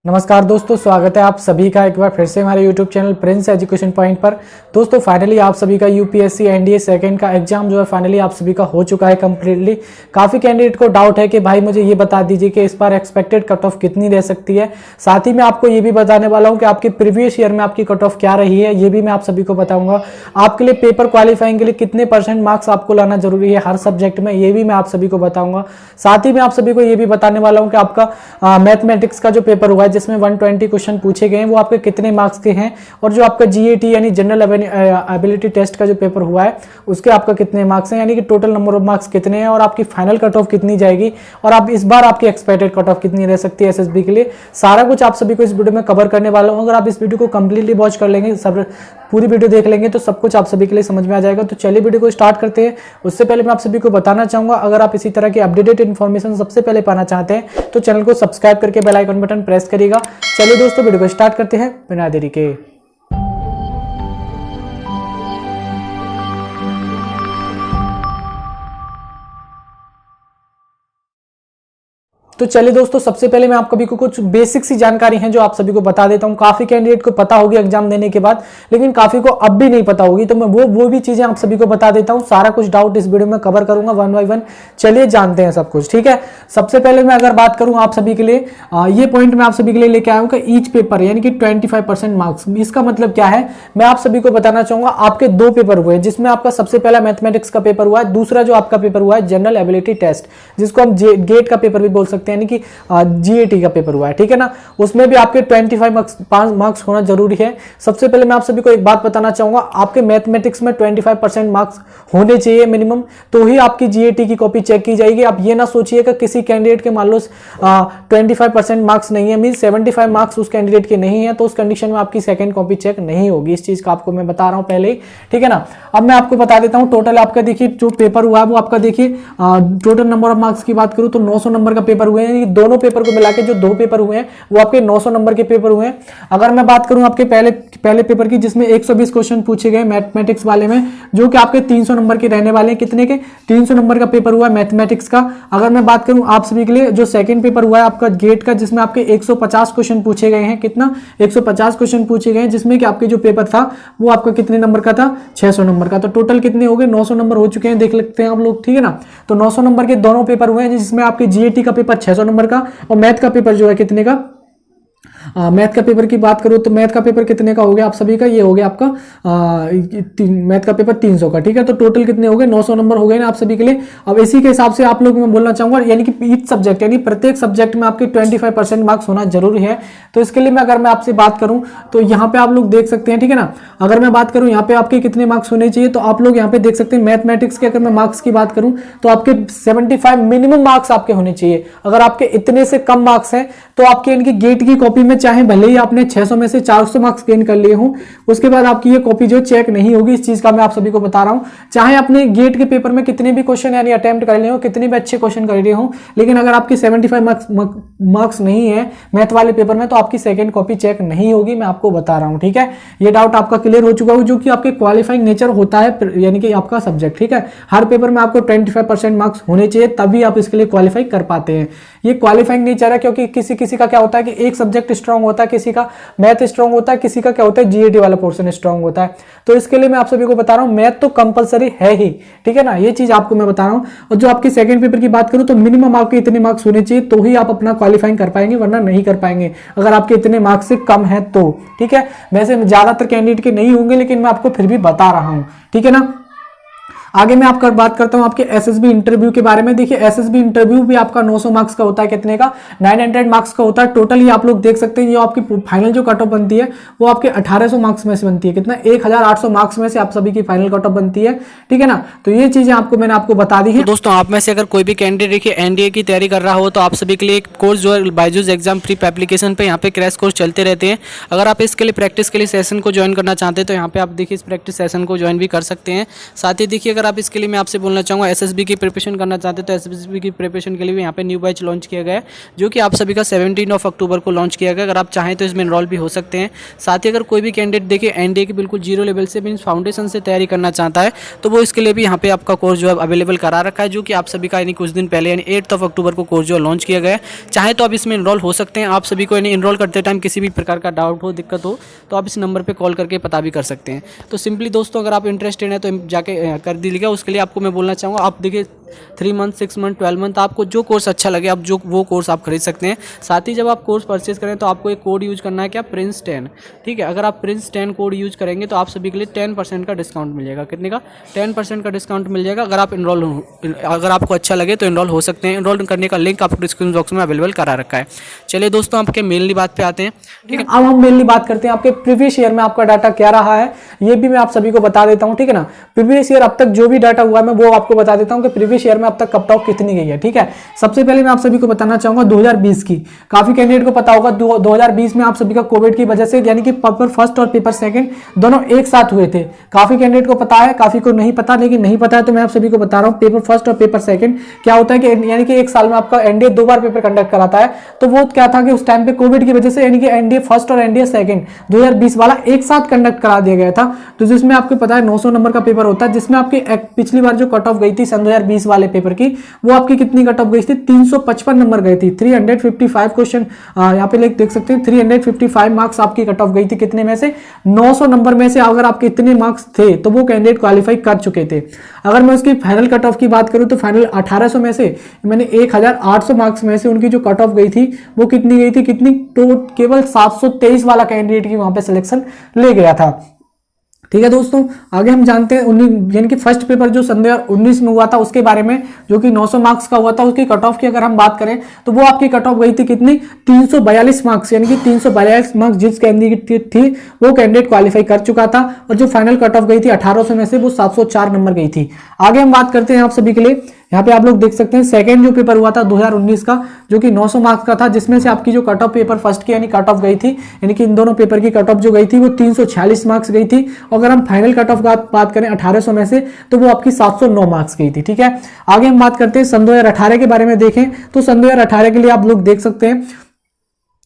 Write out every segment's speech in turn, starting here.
नमस्कार दोस्तों, स्वागत है आप सभी का एक बार फिर से हमारे YouTube channel Prince education point पर। दोस्तों फाइनली आप सभी का यूपीएससी एनडीए सेकंड का एग्जाम जो है फाइनली आप सभी का हो चुका है कंप्लीटली। काफ़ी कैंडिडेट को डाउट है कि भाई मुझे ये बता दीजिए कि इस बार एक्सपेक्टेड कट ऑफ कितनी रह सकती है। साथ ही मैं आपको ये भी बताने वाला हूँ कि आपके प्रीवियस ईयर में आपकी कट ऑफ क्या रही है, ये भी मैं आप सभी को बताऊँगा। आपके लिए पेपर क्वालिफाइंग के लिए कितने % मार्क्स आपको लाना जरूरी है हर सब्जेक्ट में, ये भी मैं आप सभी को बताऊँगा। साथ ही मैं आप सभी को ये भी बताने वाला हूँ कि आपका मैथमेटिक्स का जो पेपर हुआ है जिसमें 120 क्वेश्चन पूछे गए हैं वो आपके कितने मार्क्स के हैं, और जो आपका जीएटी यानी जनरल एबिलिटी टेस्ट का जो पेपर हुआ है उसके आपका कितने मार्क्स हैं, यानी कि टोटल नंबर ऑफ मार्क्स कितने हैं और आपकी फाइनल कट ऑफ कितनी जाएगी, और आप इस बार आपकी एक्सपेक्टेड कट ऑफ कितनी रह सकती है एसएसबी के लिए। सारा कुछ आप सभी को इस वीडियो में कवर करने वाला हूं। अगर आप इस वीडियो को कंप्लीटली वॉच कर लेंगे, सब पूरी वीडियो देख लेंगे तो सब कुछ आप सभी के लिए समझ में आ जाएगा। तो चलिए वीडियो को स्टार्ट करते हैं। उससे पहले मैं आप सभी को बताना चाहूंगा, अगर आप इसी तरह की अपडेटेड इन्फॉर्मेशन सबसे पहले पाना चाहते हैं तो चैनल को सब्सक्राइब करके बेल आइकन बटन प्रेस करिएगा। चलिए दोस्तों वीडियो को स्टार्ट करते हैं बिना देरी के। तो चलिए दोस्तों, सबसे पहले मैं आप सभी को कुछ बेसिक सी जानकारी है जो आप सभी को बता देता हूं। काफी कैंडिडेट को पता होगी एग्जाम देने के बाद, लेकिन काफी को अब भी नहीं पता होगी, तो मैं वो भी चीजें आप सभी को बता देता हूं। सारा कुछ डाउट इस वीडियो में कवर करूंगा 1 बाय 1। चलिए जानते हैं सब कुछ, ठीक है। सबसे पहले मैं अगर बात करूं आप सभी के लिए, ये पॉइंट मैं आप सभी के लिए लेके आया हूं कि ईच पेपर यानी कि 25% मार्क्स। इसका मतलब क्या है, मैं आप सभी को बताना चाहूंगा। आपके 2 पेपर हुए जिसमें आपका सबसे पहला मैथमेटिक्स का पेपर हुआ है, दूसरा जो आपका पेपर हुआ है जनरल एबिलिटी टेस्ट, जिसको हम गेट का पेपर भी बोल सकते हैं, यानी कि जीएटी का पेपर हुआ है, ठीक है ना। उसमें भी आपके 25 मार्क्स होना जरूरी है। सबसे पहले मैं आप सभी को एक बात बताना चाहूंगा, आपके मैथमेटिक्स में 25% मार्क्स होने चाहिए मिनिमम, तो ही आपकी जीएटी की कॉपी चेक की जाएगी। आप ये ना सोचिए कि किसी कैंडिडेट के मान लो 25% मार्क्स नहीं है, मीन 75 मार्क्स उस कैंडिडेट के नहीं है, तो उस कंडीशन में आपकी सेकंड कॉपी चेक नहीं होगी। इस चीज का आपको मैं बता रहा हूं पहले ही, ठीक है ना। अब मैं आपको बता देता हूं टोटल आपका देखिए जो पेपर हुआ है वो आपका देखिए टोटल नंबर ऑफ मार्क्स की बात करूं तो 900 नंबर का पेपर हुए हैं। दोनों पेपर को मिला के जो 2 पेपर हुए हैं वो आपके 900 नंबर के पेपर हुए हैं। अगर मैं बात करूं आपके पहले पेपर की, जिसमें 120 क्वेश्चन पूछे गए मैथमेटिक्स वाले में, जो कि आपके 300 नंबर के रहने वाले हैं। कितने के? 300 नंबर का पेपर हुआ है मैथमेटिक्स का। अगर मैं बात करूं आप सभी के लिए, जो सेकंड पेपर हुआ है आपका गेट का, जिसमें आपके 150 क्वेश्चन पूछे गए हैं। कितना? 150 क्वेश्चन पूछे गए हैं, जिसमें कि आपके जो पेपर था वो आपका कितने नंबर का था? 600 नंबर का। तो टोटल कितने हो गए? 900 नंबर हो चुके हैं, देख लेते हैं आप लोग, ठीक है ना। तो 900 नंबर के दोनों पेपर हुए हैं, जिसमें आपके जीएटी का पेपर 600 नंबर का और मैथ का पेपर जो है कितने का? मैथ का पेपर की बात करूं तो मैथ का पेपर कितने का हो गया आप सभी का? ये हो गया आपका मैथ का पेपर 300 का, ठीक है। तो टोटल कितने हो गए? 900 नंबर हो गए ना आप सभी के लिए। अब इसी के हिसाब से आप लोग मैं बोलना चाहूंगा, यानी कि ईच सब्जेक्ट यानी प्रत्येक सब्जेक्ट में आपके 25% मार्क्स होना जरूरी है। तो इसके लिए मैं अगर मैं आपसे बात करूं तो यहाँ पे आप लोग देख सकते हैं, ठीक है ना। अगर मैं बात करूं यहाँ पे आपके कितने मार्क्स होने चाहिए, तो आप लोग यहाँ पे देख सकते हैं मैथमेटिक्स के अगर मैं मार्क्स की बात करूं तो आपके 75 मिनिमम मार्क्स आपके होने चाहिए। अगर आपके इतने से कम मार्क्स हैं तो आपके इनकी गेट की कॉपी में चाहे भले ही आपने 600 में से 400 मार्क्स गेन कर लिए हों, उसके बाद आपकी ये कॉपी जो चेक नहीं होगी। इस चीज का मैं आप सभी को बता रहा हूं। चाहे आपने गेट के पेपर में कितने भी क्वेश्चन यानी अटेम्प्ट कर लिए हो, कितने भी अच्छे क्वेश्चन कर लिए हो, लेकिन अगर आपकी 75 मार्क्स नहीं है मैथ वाले पेपर में तो आपकी सेकंड कॉपी चेक नहीं होगी। मैं आपको बता रहा हूं, ठीक है। ये डाउट आपका क्लियर हो चुका हो, जो कि आपके क्वालिफाइंग नेचर होता है, यानी कि आपका सब्जेक्ट, ठीक है। हर पेपर में आपको 25% मार्क्स होने चाहिए, तभी आप इसके लिए क्वालिफाई कर पाते हैं। ये क्वालिफाइंग नेचर है, क्योंकि किसी का क्या होता है कि एक सब्जेक्ट स्ट्रांग होता है, किसी का मैथ स्ट्रांग होता है, किसी का क्या होता है जीएटी वाला पोर्शन स्ट्रांग होता है। तो इसके लिए मैं आप सभी को बता रहा हूं मैथ तो कंपलसरी है ही, ठीक है ना। ये चीज आपको मैं बता रहा हूं। और जो आपके सेकंड पेपर की बात करूं तो मिनिमम आपके इतने मार्क्स होने चाहिए, तो ही आप अपना क्वालिफाइंग कर पाएंगे, वरना नहीं कर पाएंगे अगर आपके इतने मार्क्स से कम है तो, ठीक है। वैसे ज्यादातर कैंडिडेट के नहीं होंगे, लेकिन मैं आपको फिर भी बता रहा हूं, ठीक है ना। आगे मैं आपका बात करता हूं आपके एसएसबी इंटरव्यू के बारे में। देखिए एसएसबी इंटरव्यू भी आपका 900 मार्क्स का होता है। कितने का? 900 मार्क्स का होता है टोटल। ये आप लोग देख सकते हैं, ये आपकी फाइनल जो कट ऑफ बनती है वो आपके 1800 मार्क्स में से बनती है। कितना? 1800 मार्क्स में से आप सभी की फाइनल कट ऑफ बनती है, ठीक है ना। तो ये चीजें मैंने आपको बता दी है। तो दोस्तों आप में से अगर कोई भी कैंडिडेट देखिए एनडीए की तैयारी कर रहा हो तो आप सभी के लिए एक कोर्स जो है बायजूस एग्जाम प्रीप एप्लीकेशन पे यहाँ पे क्रैश कोर्स चलते रहते हैं। अगर आप इसके लिए प्रैक्टिस के लिए सेशन को ज्वाइन करना चाहते हैं तो यहाँ पे आप देखिए इस प्रैक्टिस सेशन को ज्वाइन भी कर सकते हैं। साथ ही देखिए अगर अगर आप इसके लिए मैं आपसे बोलना चाहूँगा एसएसबी की प्रिपरेशन करना चाहते हैं तो एसएसबी की प्रिपरेशन के लिए भी यहाँ पे न्यू बैच लॉन्च किया गया है, जो कि आप सभी का 17 अक्टूबर को लॉन्च किया गया। अगर आप चाहें तो इसमें इनरोल भी हो सकते हैं। साथ ही अगर कोई भी कैंडिडेट देखिए एनडीए की बिल्कुल जीरो लेवल से मीन्स फाउंडेशन से तैयारी करना चाहता है तो वो इसके लिए भी यहाँ पे आपका कोर्स जो है अवेलेबल करा रखा है, जो कि आप सभी का यानी कुछ दिन पहले यानी 8 अक्टूबर को कोर्स जो लॉन्च किया गया है। चाहे तो आप इसमें इनरोल हो सकते हैं। आप सभी को यानी इनरोल करते टाइम किसी भी प्रकार का डाउट हो, दिक्कत हो तो आप इस नंबर पर कॉल करके पता भी कर सकते हैं। तो सिंपली दोस्तों अगर आप इंटरेस्टेड हैं तो जाके कर दीजिएगा। उसके लिए आपको मैं बोलना चाहूँगा, आप देखिए 3 मंथ 6 मंथ 12 मंथ आपको जो कोर्स अच्छा लगे आप जो वो कोर्स आप खरीद सकते हैं। साथ ही जब आप कोर्स परचेज करें तो आपको एक कोड यूज करना है, क्या, प्रिंस 10, ठीक है। अगर आप प्रिंस 10 कोड यूज करेंगे तो आप सभी के लिए 10% का डिस्काउंट मिल जाएगा। कितने का? 10% का डिस्काउंट मिल जाएगा। अगर आपको अच्छा लगे तो इनरोल हो सकते हैं। इनरोल करने का लिंक आपको डिस्क्रिप्शन बॉक्स में अवेलेबल करा रखा है। चलिए दोस्तों आपके मेनली बात पे आते हैं, ठीक है। अब हम मेनली बात करते हैं आपके प्रीवियस ईयर में आपका डाटा क्या रहा है, ये भी मैं आप सभी को बता देता हूं, ठीक है ना। प्रीवियस ईयर अब तक जो भी डाटा हुआ है मैं वो आपको बता देता हूं कि प्रीवियस ईयर में अब तक कट ऑफ कितनी गई है, ठीक है। सबसे पहले मैं आप सभी को बताना चाहूंगा 2020 की। काफी कैंडिडेट को पता होगा 2020 में आप सभी का कोविड की वजह से यानी कि पेपर फर्स्ट और पेपर सेकंड दोनों एक साथ हुए थे। काफी कैंडिडेट को पता है, काफी को नहीं पता, लेकिन नहीं पता है तो मैं आप सभी को बता रहा हूं पेपर फर्स्ट और पेपर सेकंड क्या होता है कि यानी कि एक साल में आपका एनडीए 2 बार पेपर कंडक्ट कराता है। तो वो क्या था कि उस टाइम पे कोविड की वजह से यानी कि एनडीए फर्स्ट और एनडीए सेकंड 2020 वाला एक साथ कंडक्ट करा दिया गया था। तो जिसमें आपको पता है 900 नंबर का पेपर होता है, जिसमें आपकी पिछली बार जो कट ऑफ गई थी सन 2020 वाले पेपर की, वो आपकी कितनी कट ऑफ गई थी? 355 नंबर गई थी। 355 क्वेश्चन यहाँ पे देख सकते हैं। 355 मार्क्स आपकी कट ऑफ गई थी। कितने में से? 900 नंबर में से अगर आपके इतने मार्क्स थे तो वो कैंडिडेट क्वालिफाई कर चुके थे। अगर मैं उसकी फाइनल कट ऑफ की बात करूं तो फाइनल 1800 में से मैंने 1800 मार्क्स में से उनकी जो कट ऑफ गई थी वो कितनी गई थी? कितनी? तो केवल 723 वाला कैंडिडेट की वहां पे सिलेक्शन ले गया था, ठीक है दोस्तों। आगे हम जानते हैं यानी कि फर्स्ट पेपर जो सन 2019 में हुआ था उसके बारे में, जो कि 900 मार्क्स का हुआ था, उसकी कट ऑफ की अगर हम बात करें तो वो आपकी कट ऑफ गई थी कितनी? 342 मार्क्स, यानी कि 342 मार्क्स जिस कैंडिडेट थी वो कैंडिडेट क्वालिफाई कर चुका था। और जो फाइनल कट ऑफ गई थी 1800 में से वो 704 नंबर गई थी। आगे हम बात करते हैं आप सभी के लिए, यहाँ पे आप लोग देख सकते हैं सेकंड जो पेपर हुआ था 2019 का, जो कि 900 मार्क्स का था, जिसमें से आपकी जो कट ऑफ पेपर फर्स्ट की यानी कट ऑफ गई थी, यानी कि इन दोनों पेपर की कट ऑफ जो गई थी वो 346 मार्क्स गई थी। अगर हम फाइनल कट ऑफ का बात करें 1800 में से तो वो आपकी 709 मार्क्स गई थी, ठीक है। आगे हम बात करते हैं सन 2018 के बारे में। देखें तो सन 2018 के लिए आप लोग देख सकते हैं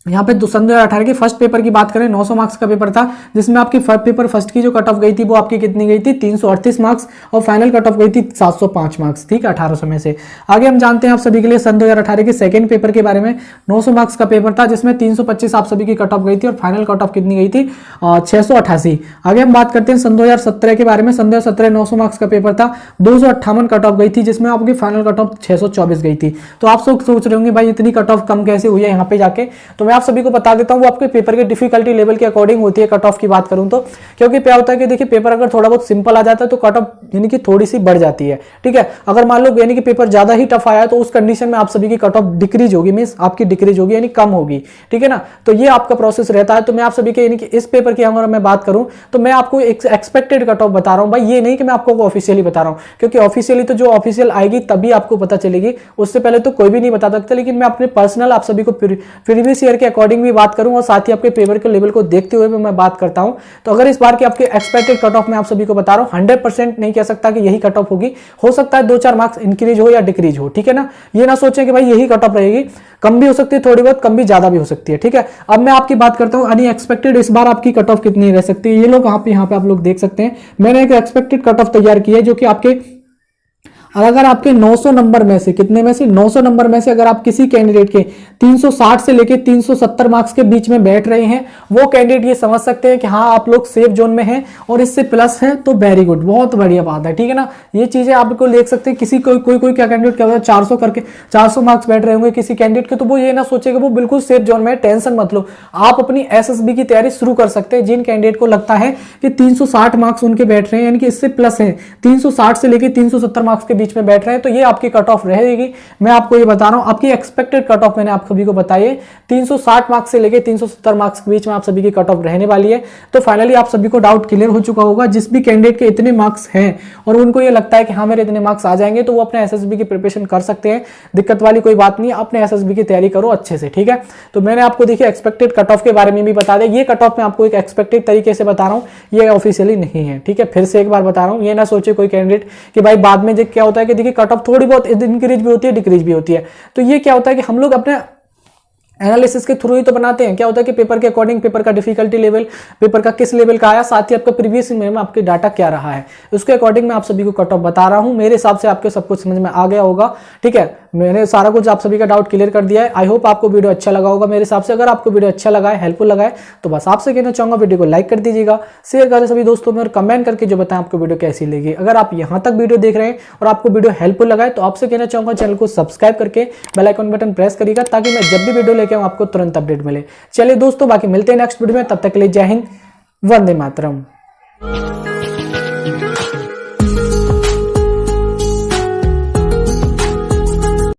यहाँ पे सन 2018 के फर्स्ट पेपर की बात करें 900 मार्क्स का पेपर था, जिसमें आपकी पेपर फर्स्ट की जो कट ऑफ गई थी वो आपकी कितनी गई थी? 338 मार्क्स, और फाइनल कट ऑफ गई थी 705 मार्क्स, ठीक है, 1800 में से। आगे हम जानते हैं आप सभी के लिए सन 2018 के सेकंड पेपर के बारे में। 900 मार्क्स का पेपर था जिसमें 325 आप सभी की कट ऑफ गई थी और फाइनल कट ऑफ कितनी गई थी? 688। आगे हम बात करते हैं सन 2017 के बारे में। सन 2017 900 मार्क्स का पेपर था, 258 कट ऑफ गई थी, जिसमें आपकी फाइनल कट ऑफ 624 गई थी। तो आप सोच रहे होंगे भाई इतनी कट ऑफ कम कैसे हुई है यहाँ पे जाके, तो मैं आप सभी को बता देता हूं वो आपके पेपर के डिफिकल्टी लेवल के अकॉर्डिंग होती है। कट ऑफ की बात करूं तो क्योंकि क्या होता है कि देखिए पेपर अगर थोड़ा बहुत सिंपल आ जाता है तो कट ऑफ यानी कि थोड़ी सी बढ़ जाती है, ठीक है। अगर मान लो यानी कि पेपर ज्यादा ही टफ आया तो उस कंडीशन में आप सभी की कट ऑफ डिक्रीज होगी, मींस आपकी डिक्रीज होगी यानी कम होगी, ठीक है ना। तो ये आपका प्रोसेस रहता है। तो मैं आप सभी के यानी कि इस पेपर की अगर मैं बात करूं तो मैं आपको एक एक्सपेक्टेड कट ऑफ बता रहा हूं भाई, ये नहीं कि मैं आपको ऑफिशियली बता रहा हूं, क्योंकि ऑफिशियली तो जो ऑफिशियल आएगी तभी आपको पता चलेगी, उससे पहले तो कोई भी नहीं बता सकता। लेकिन मैं अपने पर्सनल आप सभी को प्रीवियस ईयर के अकॉर्डिंग भी बात करूं और साथ ही आपके पेपर के लेवल को देखते हुए भी मैं बात करता हूं। तो अगर इस बार की आपके एक्सपेक्टेड कट ऑफ मैं आप सभी को बता रहा हूं, 100% नहीं कह सकता कि यही कट ऑफ होगी, हो सकता है 2-4 मार्क्स इंक्रीज हो या डिक्रीज हो, ठीक है ना। ये ना सोचें कि भाई यही कट ऑफ रहेगी, कम भी हो सकती है, थोड़ी बहुत कम भी ज्यादा भी हो सकती है, ठीक है। अब मैं आपकी बात करता हूं अनएक्सपेक्टेड इस बार आपकी कट ऑफ कितनी रह सकती है। ये लोग यहाँ पे आप लोग देख सकते हैं, मैंने एक एक्सपेक्टेड कट ऑफ तैयार की है जो कि आपके अगर आपके 900 नंबर में से कितने में से 900 नंबर में से अगर आप किसी कैंडिडेट के 360 से लेके 370 मार्क्स के बीच में बैठ रहे हैं, वो कैंडिडेट ये समझ सकते हैं कि हाँ आप लोग सेफ जोन में हैं और इससे प्लस है, तो वेरी गुड, बहुत बढ़िया बात है, ठीक है ना। ये चीजें आपको देख सकते हैं। किसी कोई क्या कैंडिडेट क्या होता है 400 करके 400 मार्क्स बैठ रहे होंगे किसी कैंडिडेट के, तो वो ये ना सोचे कि वो बिल्कुल सेफ जोन में है, टेंशन मत लो, आप अपनी एसएसबी की तैयारी शुरू कर सकते हैं। जिन कैंडिडेट को लगता है कि 360 मार्क्स उनके बैठ रहे हैं यानी कि इससे प्लस है, 360 से लेके 370 मार्क्स के बीच बीच में बैठ रहे हैं तो ये आपकी कट ऑफ रहेगी। मैं आपको ये बता रहा हूँ, आपकी एक्सपेक्टेड कट ऑफ मैंने आप सभी को बताई है 360 मार्क्स से लेके 370 मार्क्स के बीच में आप सभी की कट ऑफ रहने वाली है। तो फाइनली आप सभी को डाउट क्लियर हो चुका होगा। जिस भी कैंडिडेट के इतने मार्क्स हैं और उनको ये लगता है कि हाँ मेरे इतने मार्क्स आ जाएंगे तो वो अपने एसएसबी की प्रिपरेशन कर सकते हैं, दिक्कत वाली कोई बात नहीं है। अपने एसएसबी की तैयारी करो अच्छे से, ठीक है। तो मैंने आपको देखिए एक्सपेक्टेड कट ऑफ के बारे में भी बता दें। ये कट ऑफ मैं आपको एक एक्सपेक्टेड तरीके से बता रहा हूँ, ये ऑफिशियली नहीं है, ठीक है। फिर से एक बार बता रहा हूँ, ये ना सोचे कोई कैंडिडेट कि भाई बाद में क्या होता है कि देखिए कट ऑफ थोड़ी बहुत इंक्रीज भी होती है, डिक्रीज भी होती है। तो ये क्या होता है कि हम लोग अपने एनालिसिस के थ्रू ही तो बनाते हैं। क्या होता है कि पेपर के अकॉर्डिंग पेपर का डिफिकल्टी लेवल, पेपर का किस लेवल का आया, साथ ही आपका प्रीवियस में आपके डाटा क्या रहा है, उसके अकॉर्डिंग मैं आप सभी को कट ऑफ बता रहा हूं। मेरे हिसाब से आपके सब कुछ समझ में आ गया होगा, ठीक है। मैंने सारा कुछ आप सभी का डाउट क्लियर कर दिया है। आई होप आपको वीडियो अच्छा लगा होगा। मेरे हिसाब से अगर आपको वीडियो अच्छा लगा है, हेल्पफुल लगा है, तो बस आपसे कहना चाहूंगा वीडियो को लाइक कर दीजिएगा, शेयर करें सभी दोस्तों में और कमेंट करके जो बताएं आपको वीडियो कैसी लगी। अगर आप यहां तक वीडियो देख रहे हैं और आपको वीडियो हेल्पफुल लगा है तो आपसे कहना चाहूंगा चैनल को सब्सक्राइब करके बेल आइकन बटन प्रेस करिएगा ताकि मैं जब भी वीडियो लेके आऊं आपको तुरंत अपडेट मिले। चलिए दोस्तों, बाकी मिलते हैं नेक्स्ट वीडियो में, तब तक के लिए जय हिंद, वंदे मातरम।